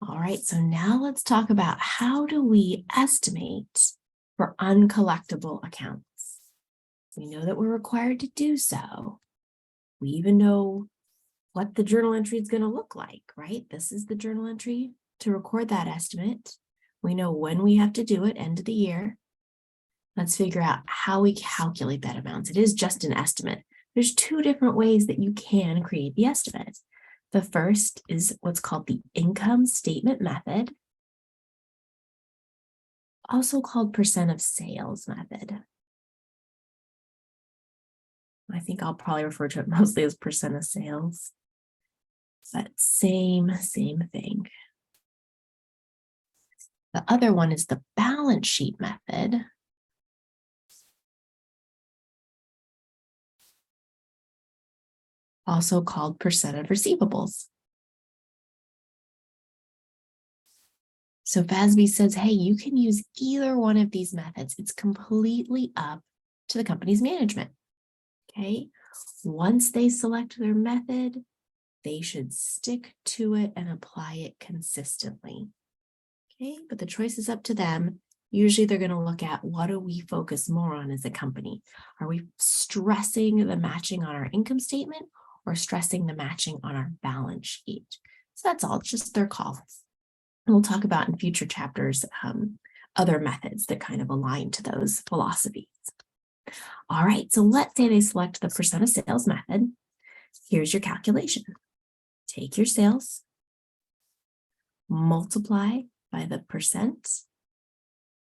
All right, so now let's talk about how do we estimate for uncollectible accounts. We know that we're required to do so. We even know what the journal entry is going to look like, right? This is the journal entry to record that estimate. We know when we have to do it, end of the year. Let's figure out how we calculate that amount. It is just an estimate. There's two different ways that you can create the estimate. The first is what's called the income statement method, also called percent of sales method. I think I'll probably refer to it mostly as percent of sales, but same thing. The other one is the balance sheet method. Also called percent of receivables. So FASB says, hey, you can use either one of these methods. It's completely up to the company's management. Okay, once they select their method, they should stick to it and apply it consistently. Okay, but the choice is up to them. Usually they're going to look at what do we focus more on as a company? Are we stressing the matching on our income statement or stressing the matching on our balance sheet? So that's all, it's just their call. And we'll talk about in future chapters other methods that kind of align to those philosophies. All right, so let's say they select the percent of sales method. Here's your calculation. Take your sales, multiply by the percent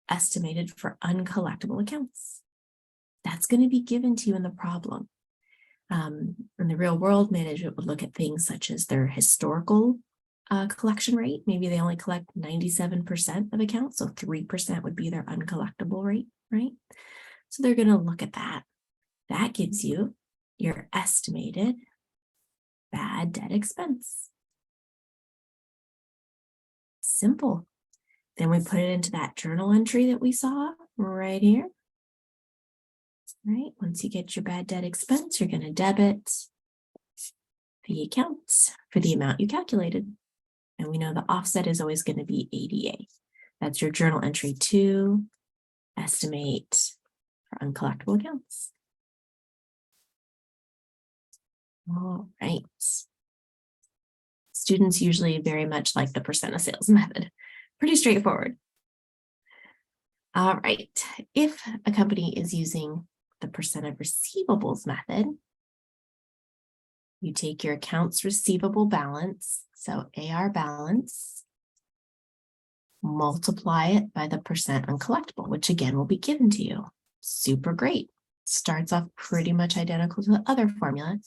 estimated for uncollectible accounts. That's going to be given to you in the problem. In the real world, management would look at things such as their historical collection rate. Maybe they only collect 97% of accounts, so 3% would be their uncollectible rate, right? So they're going to look at that. That gives you your estimated bad debt expense. Simple. Then we put it into that journal entry that we saw right here. Right. Once you get your bad debt expense, you're going to debit the account for the amount you calculated. And we know the offset is always going to be ADA. That's your journal entry to estimate for uncollectible accounts. All right. Students usually very much like the percent of sales method. Pretty straightforward. All right. If a company is using the percent of receivables method, you take your accounts receivable balance, so AR balance, multiply it by the percent uncollectible, which again will be given to you. Super great. Starts off pretty much identical to the other formula,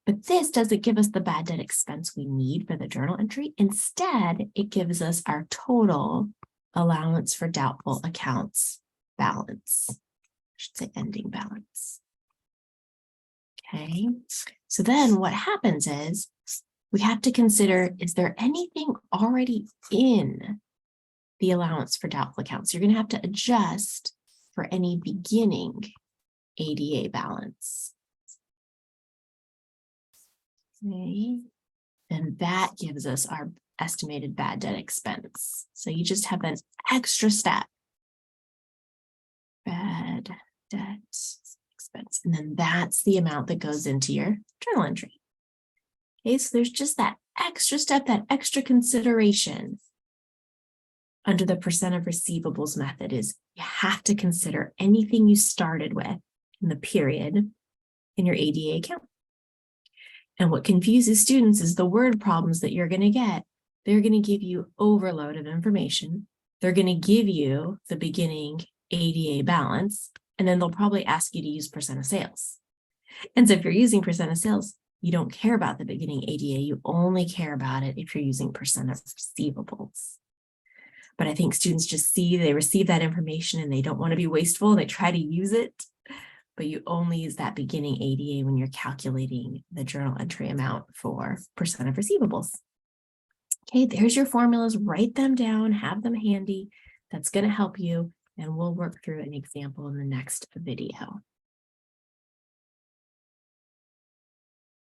but this doesn't give us the bad debt expense we need for the journal entry. Instead, it gives us our total allowance for doubtful accounts balance. I should say ending balance. Okay, so then what happens is we have to consider, is there anything already in the allowance for doubtful accounts? You're going to have to adjust for any beginning ADA balance. Okay, and that gives us our estimated bad debt expense. So you just have that extra step. Bad debt expense. And then that's the amount that goes into your journal entry. Okay, so there's just that extra step, that extra consideration under the percent of receivables method is you have to consider anything you started with in the period in your ADA account. And what confuses students is the word problems that you're going to get. They're going to give you overload of information. They're going to give you the beginning ADA balance, and then they'll probably ask you to use percent of sales. And so if you're using percent of sales, you don't care about the beginning ADA. You only care about it if you're using percent of receivables. But I think students just they receive that information and they don't want to be wasteful. They try to use it, but you only use that beginning ADA when you're calculating the journal entry amount for percent of receivables. Okay, there's your formulas. Write them down, have them handy. That's going to help you, and we'll work through an example in the next video.